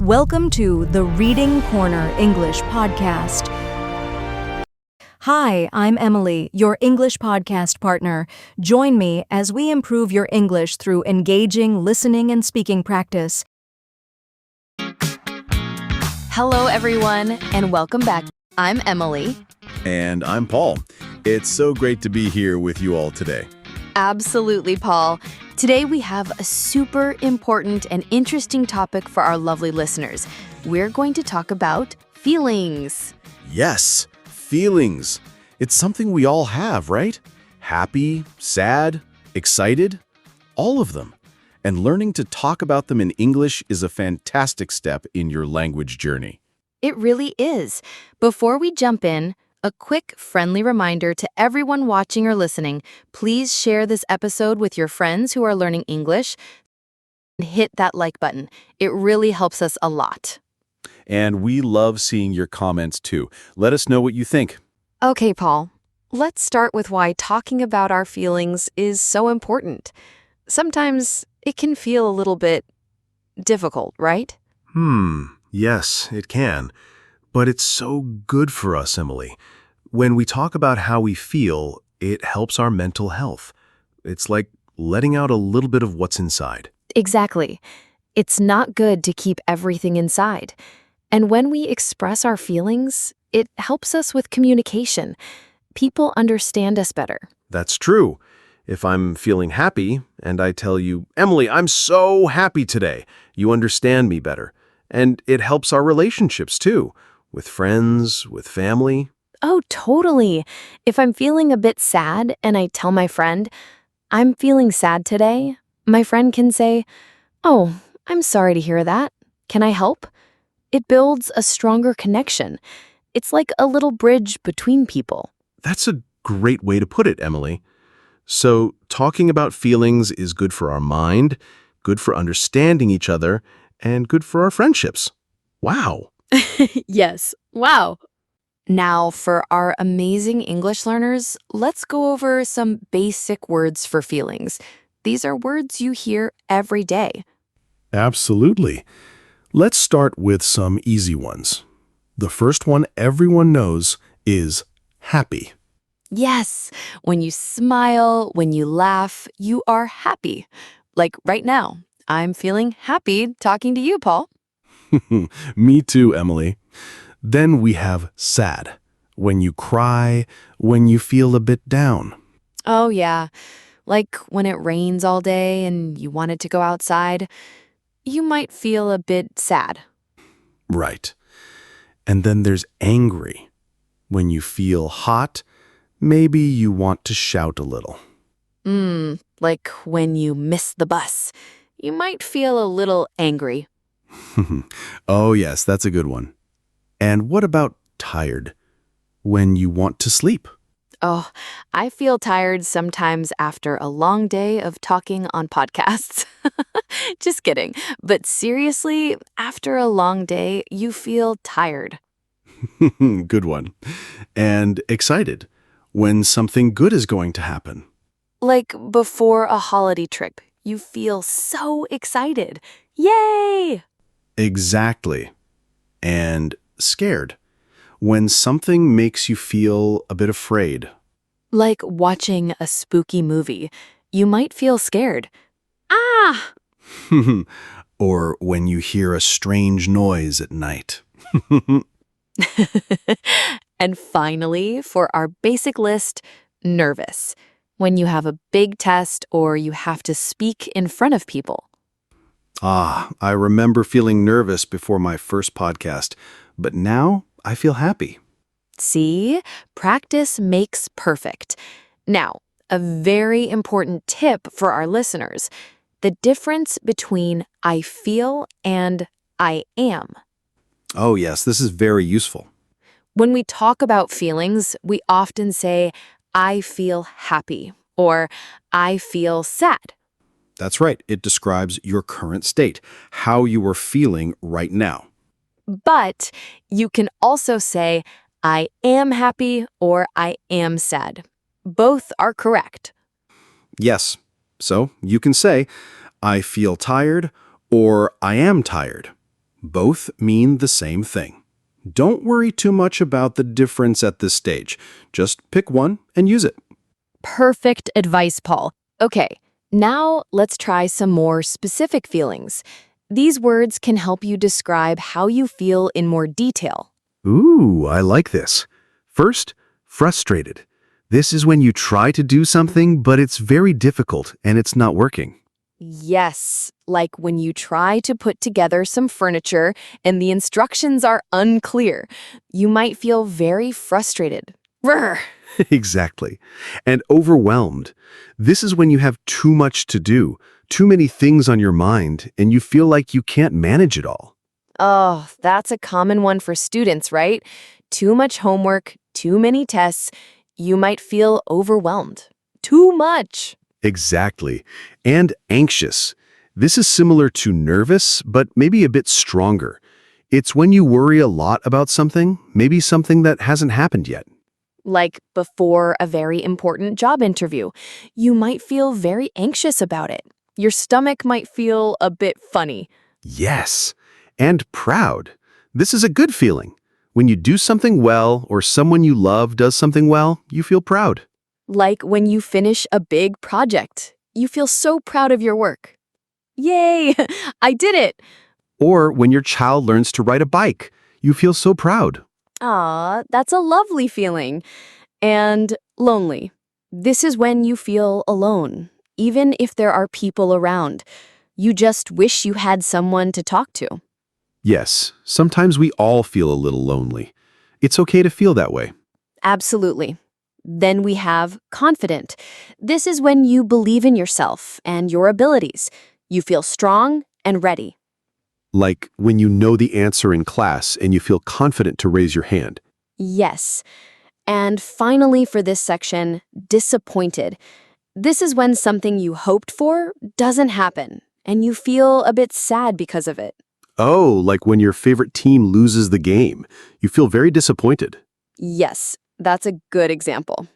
Welcome to the Reading Corner English Podcast. Hi, I'm Emily, your English podcast partner. Join me as we improve your English through engaging listening and speaking practice. Hello, everyone, and welcome back. I'm Emily. And I'm Paul. It's so great to be here with you all today. Absolutely, Paul. Today we have a super important and interesting topic for our lovely listeners. We're going to talk about feelings. Yes, feelings. It's something we all have, right? Happy, sad, excited, all of them. And learning to talk about them in English is a fantastic step in your language journey. It really is. Before we jump in, a quick, friendly reminder to everyone watching or listening, please share this episode with your friends who are learning English and hit that like button. It really helps us a lot. And we love seeing your comments too. Let us know what you think. Okay, Paul, let's start with why talking about our feelings is so important. Sometimes it can feel a little bit difficult, right? Yes, it can. But it's so good for us, Emily. When we talk about how we feel, it helps our mental health. It's like letting out a little bit of what's inside. Exactly. It's not good to keep everything inside. And when we express our feelings, it helps us with communication. People understand us better. That's true. If I'm feeling happy and I tell you, Emily, I'm so happy today, you understand me better. And it helps our relationships too, with friends, with family. Oh, totally. If I'm feeling a bit sad and I tell my friend, I'm feeling sad today, my friend can say, "Oh, I'm sorry to hear that. Can I help?" It builds a stronger connection. It's like a little bridge between people. That's a great way to put it, Emily. So talking about feelings is good for our mind, good for understanding each other, and good for our friendships. Wow. Yes. Wow. Now, for our amazing English learners, let's go over some basic words for feelings. These are words you hear every day. Absolutely. Let's start with some easy ones. The first one everyone knows is happy. Yes, when you smile, when you laugh, you are happy. Like right now, I'm feeling happy talking to you, Paul. Me too, Emily. Then we have sad. When you cry, when you feel a bit down. Oh, yeah. Like when it rains all day and you wanted to go outside, you might feel a bit sad. Right. And then there's angry. When you feel hot, maybe you want to shout a little. Like when you miss the bus, you might feel a little angry. Oh, yes, that's a good one. And what about tired? When you want to sleep. Oh, I feel tired sometimes after a long day of talking on podcasts. Just kidding. But seriously, after a long day, you feel tired. Good one. And excited. When something good is going to happen. Like before a holiday trip, you feel so excited. Yay! Exactly. And scared. When something makes you feel a bit afraid. Like watching a spooky movie, you might feel scared. Ah! Or when you hear a strange noise at night. And finally, for our basic list, nervous. When you have a big test or you have to speak in front of people. I remember feeling nervous before my first podcast, but now I feel happy. See, practice makes perfect. Now, a very important tip for our listeners, the difference between I feel and I am. Oh, yes, this is very useful. When we talk about feelings, we often say, I feel happy or I feel sad. That's right. It describes your current state, how you are feeling right now. But you can also say, I am happy or I am sad. Both are correct. Yes. So you can say, I feel tired or I am tired. Both mean the same thing. Don't worry too much about the difference at this stage. Just pick one and use it. Perfect advice, Paul. Okay, now let's try some more specific feelings. These words can help you describe how you feel in more detail. Ooh, I like this. First, frustrated. This is when you try to do something, but it's very difficult and it's not working. Yes, like when you try to put together some furniture and the instructions are unclear. You might feel very frustrated. Brr. Exactly. And overwhelmed. This is when you have too much to do, too many things on your mind, and you feel like you can't manage it all. Oh, that's a common one for students, right? Too much homework, too many tests. You might feel overwhelmed. Too much. Exactly. And anxious. This is similar to nervous, but maybe a bit stronger. It's when you worry a lot about something, maybe something that hasn't happened yet. Like before a very important job interview, you might feel very anxious about it. Your stomach might feel a bit funny. Yes. And proud. This is a good feeling. When you do something well or someone you love does something well, you feel proud. Like when you finish a big project, you feel so proud of your work. Yay, I did it! Or when your child learns to ride a bike, you feel so proud. Aw, that's a lovely feeling. And lonely. This is when you feel alone, even if there are people around. You just wish you had someone to talk to. Yes, sometimes we all feel a little lonely. It's okay to feel that way. Absolutely. Then we have confident. This is when you believe in yourself and your abilities. You feel strong and ready. Like when you know the answer in class and you feel confident to raise your hand. Yes. And finally, for this section, disappointed. This is when something you hoped for doesn't happen, and you feel a bit sad because of it. Oh, like when your favorite team loses the game. You feel very disappointed. Yes, that's a good example.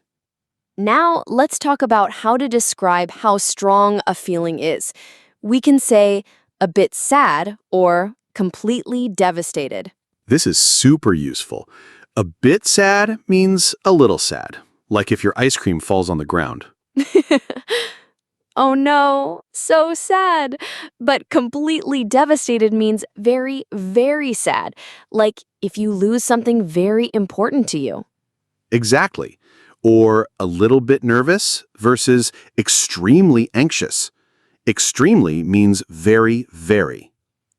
Now, let's talk about how to describe how strong a feeling is. We can say a bit sad or completely devastated. This is super useful. A bit sad means a little sad, like if your ice cream falls on the ground. Oh no, so sad. But completely devastated means very, very sad, like if you lose something very important to you. Exactly. Or a little bit nervous versus extremely anxious. Extremely means very, very.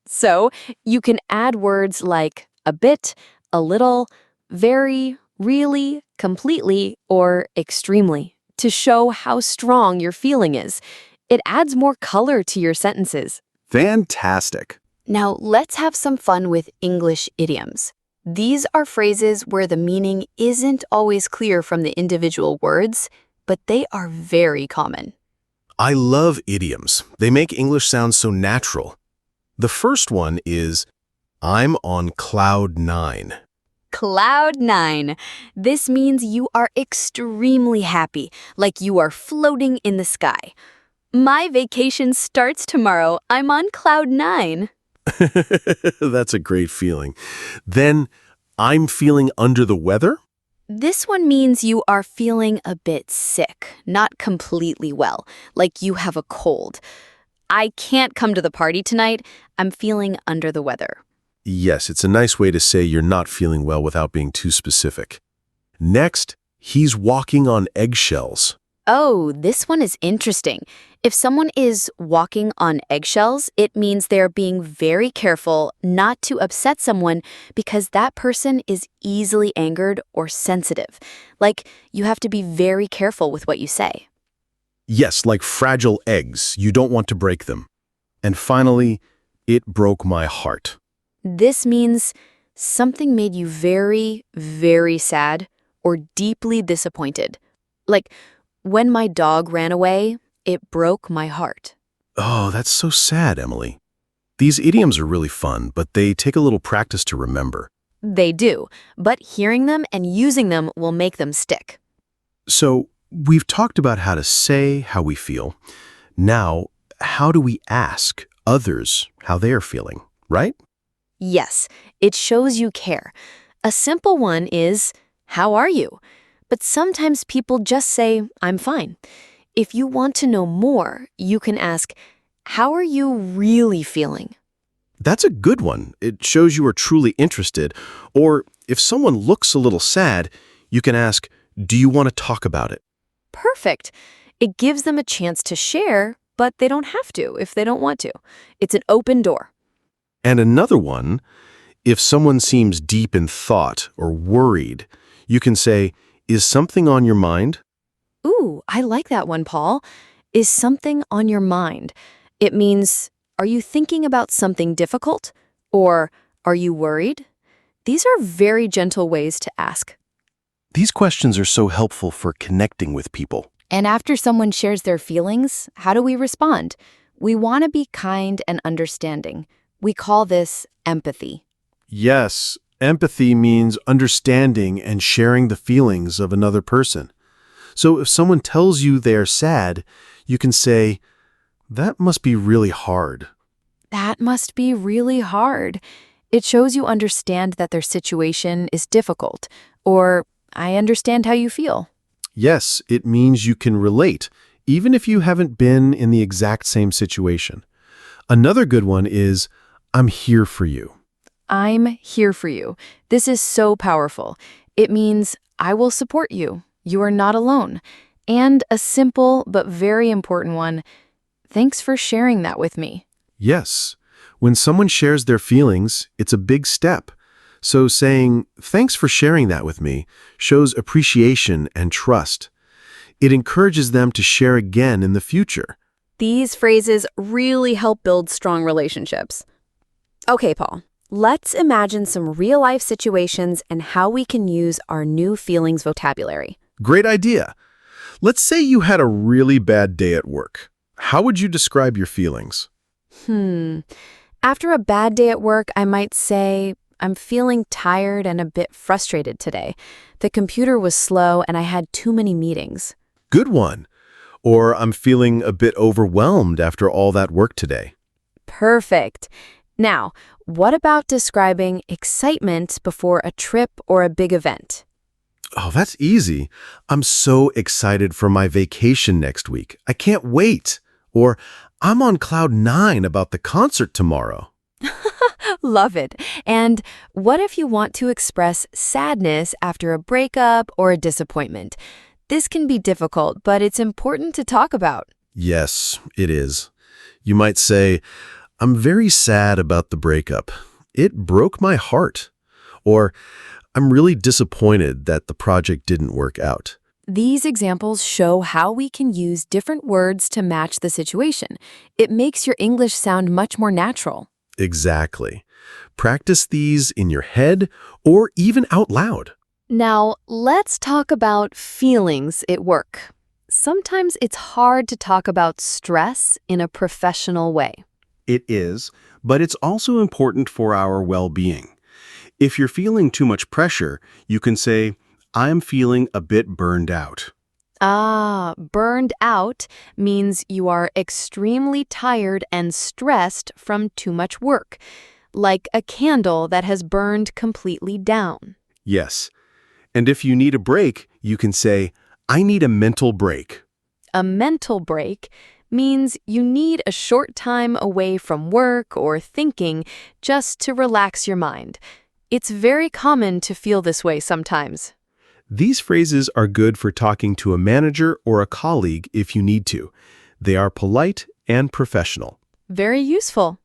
So you can add words like a bit, a little, very, really, completely, or extremely to show how strong your feeling is. It adds more color to your sentences. Fantastic. Now, let's have some fun with English idioms. These are phrases where the meaning isn't always clear from the individual words, but they are very common. I love idioms. They make English sound so natural. The first one is, I'm on cloud nine. Cloud nine. This means you are extremely happy, like you are floating in the sky. My vacation starts tomorrow. I'm on cloud nine. That's a great feeling. Then, I'm feeling under the weather? This one means you are feeling a bit sick, not completely well, like you have a cold. I can't come to the party tonight. I'm feeling under the weather. Yes, it's a nice way to say you're not feeling well without being too specific. Next, he's walking on eggshells. Oh, this one is interesting. If someone is walking on eggshells, it means they're being very careful not to upset someone because that person is easily angered or sensitive. Like, you have to be very careful with what you say. Yes, like fragile eggs. You don't want to break them. And finally, it broke my heart. This means something made you very, very sad or deeply disappointed. Like, when my dog ran away, it broke my heart. Oh, that's so sad, Emily. These idioms are really fun, but they take a little practice to remember. They do, but hearing them and using them will make them stick. So, we've talked about how to say how we feel. Now, how do we ask others how they are feeling, right? Yes, it shows you care. A simple one is, "How are you?" But sometimes people just say, "I'm fine." If you want to know more, you can ask, "How are you really feeling?" That's a good one. It shows you are truly interested. Or if someone looks a little sad, you can ask, do you want to talk about it? Perfect. It gives them a chance to share, but they don't have to if they don't want to. It's an open door. And another one, if someone seems deep in thought or worried, you can say, is something on your mind? Ooh, I like that one, Paul. Is something on your mind? It means, are you thinking about something difficult? Or are you worried? These are very gentle ways to ask. These questions are so helpful for connecting with people. And after someone shares their feelings, how do we respond? We want to be kind and understanding. We call this empathy. Yes, empathy means understanding and sharing the feelings of another person. So if someone tells you they're sad, you can say, that must be really hard. That must be really hard. It shows you understand that their situation is difficult, or I understand how you feel. Yes, it means you can relate, even if you haven't been in the exact same situation. Another good one is, I'm here for you. I'm here for you. This is so powerful. It means I will support you. You are not alone. And a simple but very important one, thanks for sharing that with me. Yes, when someone shares their feelings, it's a big step. So saying, thanks for sharing that with me, shows appreciation and trust. It encourages them to share again in the future. These phrases really help build strong relationships. Okay, Paul, let's imagine some real-life situations and how we can use our new feelings vocabulary. Great idea. Let's say you had a really bad day at work. How would you describe your feelings? After a bad day at work, I might say, I'm feeling tired and a bit frustrated today. The computer was slow and I had too many meetings. Good one. Or I'm feeling a bit overwhelmed after all that work today. Perfect. Now, what about describing excitement before a trip or a big event? Oh, that's easy. I'm so excited for my vacation next week. I can't wait. Or I'm on cloud 9 about the concert tomorrow. Love it. And what if you want to express sadness after a breakup or a disappointment? This can be difficult, but it's important to talk about. Yes, it is. You might say, I'm very sad about the breakup. It broke my heart. Or, I'm really disappointed that the project didn't work out. These examples show how we can use different words to match the situation. It makes your English sound much more natural. Exactly. Practice these in your head or even out loud. Now, let's talk about feelings at work. Sometimes it's hard to talk about stress in a professional way. It is, but it's also important for our well-being. If you're feeling too much pressure, you can say, I'm feeling a bit burned out. Burned out means you are extremely tired and stressed from too much work, like a candle that has burned completely down. Yes. And if you need a break, you can say, I need a mental break. A mental break means you need a short time away from work or thinking just to relax your mind. It's very common to feel this way sometimes. These phrases are good for talking to a manager or a colleague if you need to. They are polite and professional. Very useful.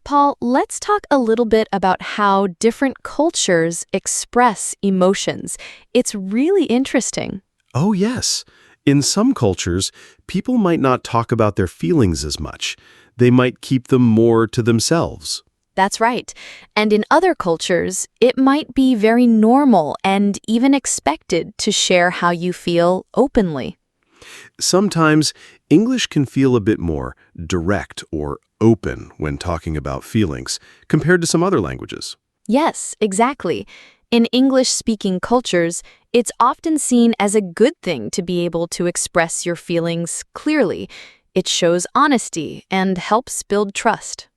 Paul, let's talk a little bit about how different cultures express emotions. It's really interesting. Oh, yes. In some cultures, people might not talk about their feelings as much. They might keep them more to themselves. That's right. And in other cultures, it might be very normal and even expected to share how you feel openly. Sometimes, English can feel a bit more direct or open when talking about feelings compared to some other languages. Yes, exactly. In English-speaking cultures, it's often seen as a good thing to be able to express your feelings clearly. It shows honesty and helps build trust.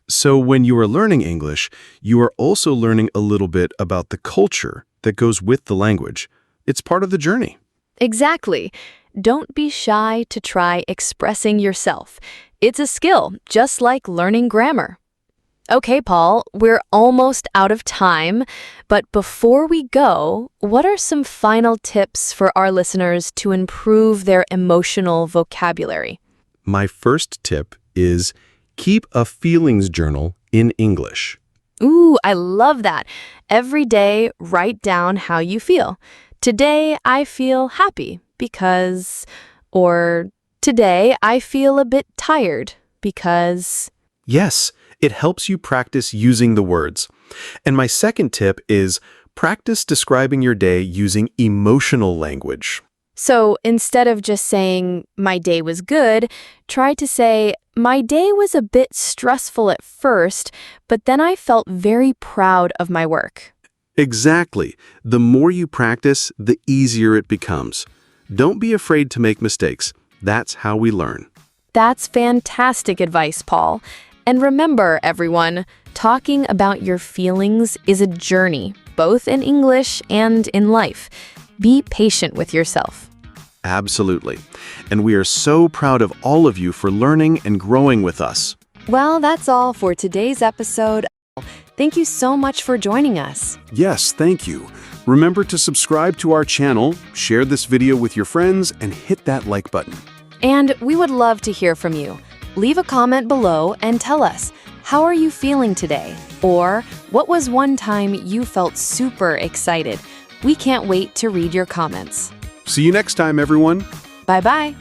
So when you are learning English, you are also learning a little bit about the culture that goes with the language. It's part of the journey. Exactly. Don't be shy to try expressing yourself. It's a skill, just like learning grammar. Okay, Paul, we're almost out of time, but before we go, what are some final tips for our listeners to improve their emotional vocabulary? My first tip is keep a feelings journal in English. Ooh, I love that. Every day, write down how you feel. Today, I feel happy because, or today, I feel a bit tired because. Yes, it helps you practice using the words. And my second tip is practice describing your day using emotional language. So instead of just saying, my day was good, try to say, my day was a bit stressful at first, but then I felt very proud of my work. Exactly. The more you practice, the easier it becomes. Don't be afraid to make mistakes. That's how we learn. That's fantastic advice, Paul. And remember, everyone, talking about your feelings is a journey, both in English and in life. Be patient with yourself. Absolutely. And we are so proud of all of you for learning and growing with us. Well, that's all for today's episode. Thank you so much for joining us. Yes, thank you. Remember to subscribe to our channel, share this video with your friends, and hit that like button. And we would love to hear from you. Leave a comment below and tell us, how are you feeling today? Or what was one time you felt super excited? We can't wait to read your comments. See you next time, everyone. Bye-bye.